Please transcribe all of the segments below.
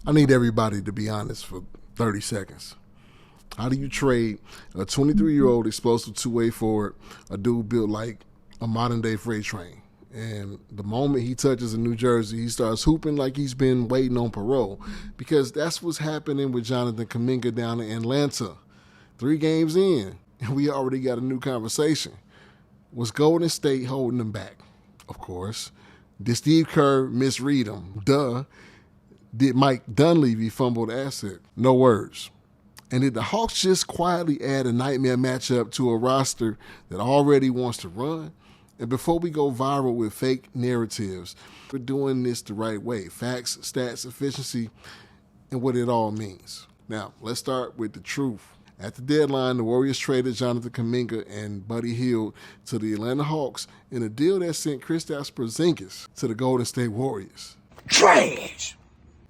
I need everybody to be honest for 30 seconds. How do you trade a 23-year-old explosive two-way forward, a dude built like a modern-day freight train? And the moment he touches in New Jersey, he starts hooping like he's been waiting on parole, because that's what's happening with Jonathan Kuminga down in Atlanta. 3 games in, and we already got a new conversation. Was Golden State holding him back? Of course. Did Steve Kerr misread him? Duh. Did Mike Dunleavy fumble the asset? No words. And did the Hawks just quietly add a nightmare matchup to a roster that already wants to run? And before we go viral with fake narratives, we're doing this the right way. Facts, stats, efficiency, and what it all means. Now, let's start with the truth. At the deadline, the Warriors traded Jonathan Kaminga and Buddy Hield to the Atlanta Hawks in a deal that sent Kristaps Porzingis to the Golden State Warriors. Trash!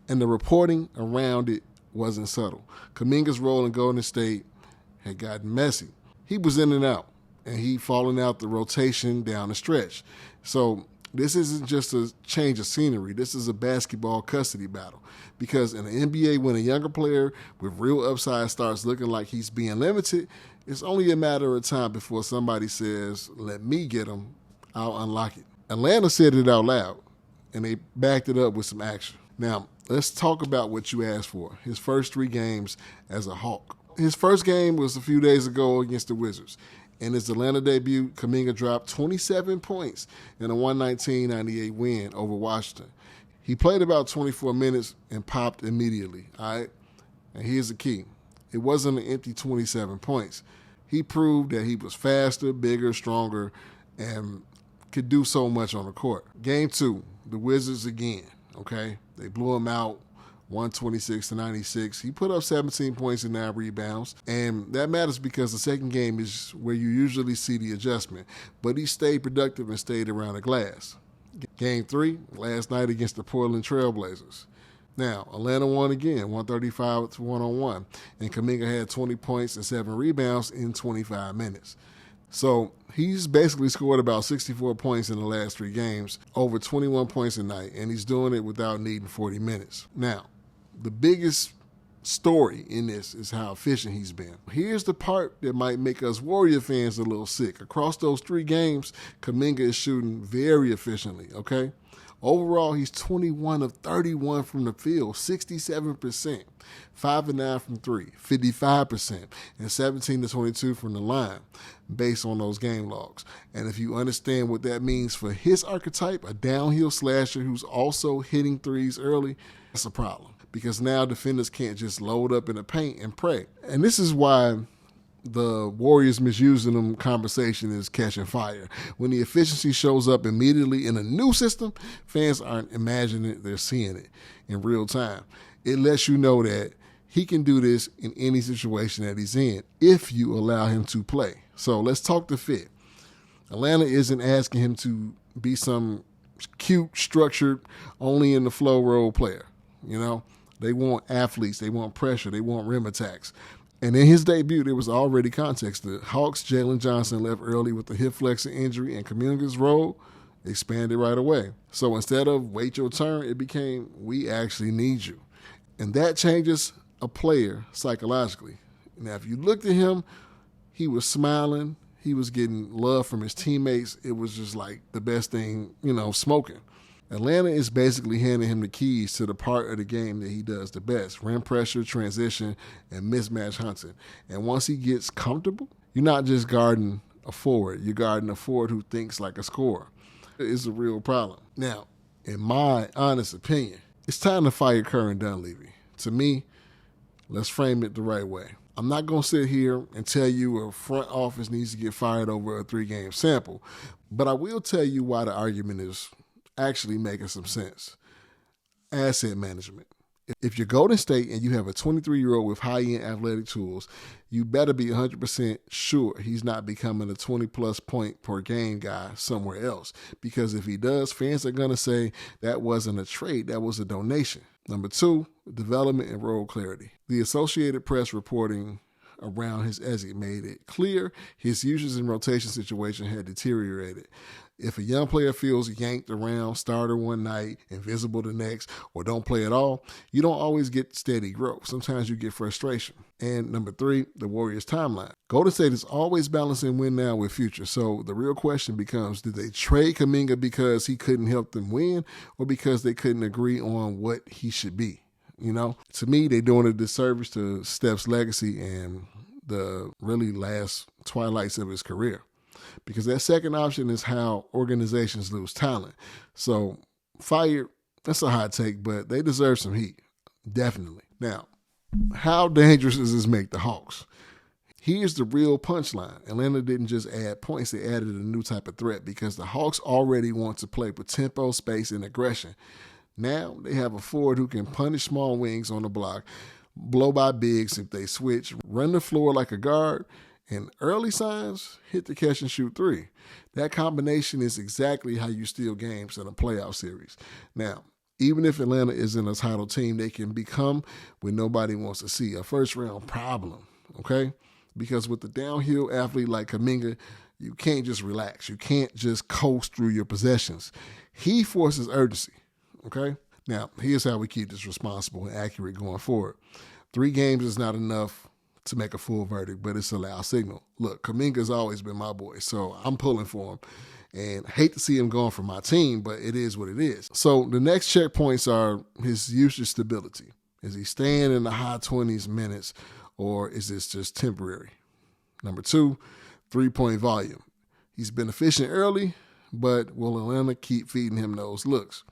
And the reporting around it wasn't subtle. Kuminga's role in Golden State had gotten messy. He was in and out, and he falling out the rotation down the stretch. So this isn't just a change of scenery. This is a basketball custody battle. Because in the NBA, when a younger player with real upside starts looking like he's being limited, it's only a matter of time before somebody says, let me get him, I'll unlock it. Atlanta said it out loud, and they backed it up with some action. Now, let's talk about what you asked for, his first 3 games as a Hawk. His first game was a few days ago against the Wizards. In his Atlanta debut, Kaminga dropped 27 points in a 119-98 win over Washington. He played about 24 minutes and popped immediately, all right? And here's the key. It wasn't an empty 27 points. He proved that he was faster, bigger, stronger, and could do so much on the court. Game 2, the Wizards again, okay? They blew him out 126-96. He put up 17 points and 9 rebounds, and that matters because the second game is where you usually see the adjustment. But he stayed productive and stayed around the glass. Game 3, last night against the Portland Trail Blazers. Now, Atlanta won again, 135-101, and Kaminga had 20 points and 7 rebounds in 25 minutes. So he's basically scored about 64 points in the last 3 games, over 21 points a night, and he's doing it without needing 40 minutes. Now, the biggest story in this is how efficient he's been. Here's the part that might make us Warrior fans a little sick. Across those 3 games, Kaminga is shooting very efficiently, okay? Overall, he's 21 of 31 from the field, 67%, 5 of 9 from 3, 55%, and 17 to 22 from the line, based on those game logs. And if you understand what that means for his archetype, a downhill slasher who's also hitting threes early, that's a problem. Because now defenders can't just load up in the paint and pray. And this is why the Warriors misusing them conversation is catching fire. When the efficiency shows up immediately in a new system, fans aren't imagining it, they're seeing it in real time. It lets you know that he can do this in any situation that he's in if you allow him to play. So let's talk the fit. Atlanta isn't asking him to be some cute, structured, only in the flow role player. You know, they want athletes, they want pressure, they want rim attacks. And in his debut, there was already context. The Hawks' Jalen Johnson left early with a hip flexor injury, and Kuminga's role expanded right away. So instead of wait your turn, it became we actually need you. And that changes a player psychologically. Now, if you looked at him, he was smiling. He was getting love from his teammates. It was just like the best thing, smoking. Atlanta is basically handing him the keys to the part of the game that he does the best, rim pressure, transition, and mismatch hunting. And once he gets comfortable, you're not just guarding a forward. You're guarding a forward who thinks like a scorer. It's a real problem. Now, in my honest opinion, it's time to fire Kerr and Dunleavy. To me, let's frame it the right way. I'm not going to sit here and tell you a front office needs to get fired over a 3-game sample, but I will tell you why the argument is actually making some sense. Asset management. If you're Golden State and you have a 23-year-old with high-end athletic tools, you better be 100% sure he's not becoming a 20-plus point per game guy somewhere else. Because if he does, fans are going to say that wasn't a trade, that was a donation. Number 2, development and role clarity. The Associated Press reporting around his exit made it clear his usage and rotation situation had deteriorated. If a young player feels yanked around, starter one night, invisible the next, or don't play at all, you don't always get steady growth. Sometimes you get frustration. And number 3, the Warriors' timeline. Golden State is always balancing win now with future. So the real question becomes, did they trade Kuminga because he couldn't help them win, or because they couldn't agree on what he should be? You know, to me, they're doing a disservice to Steph's legacy and the really last twilights of his career. Because that second option is how organizations lose talent. So fired, that's a hot take, but they deserve some heat. Definitely. Now, how dangerous does this make the Hawks? Here's the real punchline. Atlanta didn't just add points, they added a new type of threat, because the Hawks already want to play with tempo, space, and aggression. Now they have a forward who can punish small wings on the block, blow by bigs if they switch, run the floor like a guard, and early signs, hit the catch and shoot 3. That combination is exactly how you steal games in a playoff series. Now, even if Atlanta isn't a title team, they can become, when nobody wants to see, a first-round problem, okay? Because with the downhill athlete like Kaminga, you can't just relax. You can't just coast through your possessions. He forces urgency, okay? Now, here's how we keep this responsible and accurate going forward. 3 games is not enough to make a full verdict, but it's a loud signal. Look, Kuminga's always been my boy, so I'm pulling for him. And hate to see him going from my team, but it is what it is. So the next checkpoints are his usage stability. Is he staying in the high 20s minutes, or is this just temporary? Number 2, 3-point volume. He's been efficient early, but will Atlanta keep feeding him those looks?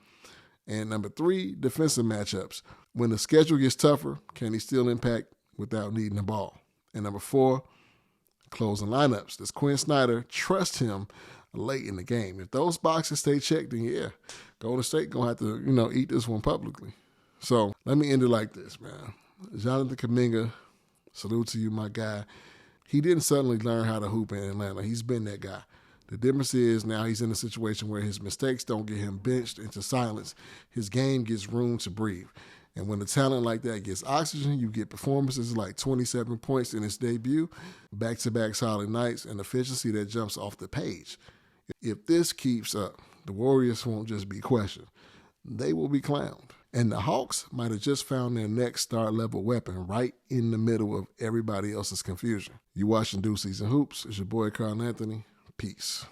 And number 3, defensive matchups. When the schedule gets tougher, can he still impact without needing the ball? And number 4, closing lineups. Does Quinn Snyder trust him late in the game? If those boxes stay checked, then yeah, Golden State gonna have to, eat this one publicly. So let me end it like this, man. Jonathan Kuminga, salute to you, my guy. He didn't suddenly learn how to hoop in Atlanta. He's been that guy. The difference is now he's in a situation where his mistakes don't get him benched into silence. His game gets room to breathe. And when the talent like that gets oxygen, you get performances like 27 points in his debut, back-to-back solid nights, and efficiency that jumps off the page. If this keeps up, the Warriors won't just be questioned. They will be clowned. And the Hawks might have just found their next star-level weapon right in the middle of everybody else's confusion. You watching Due Season Hoops. It's your boy, Carl Anthony. Peace.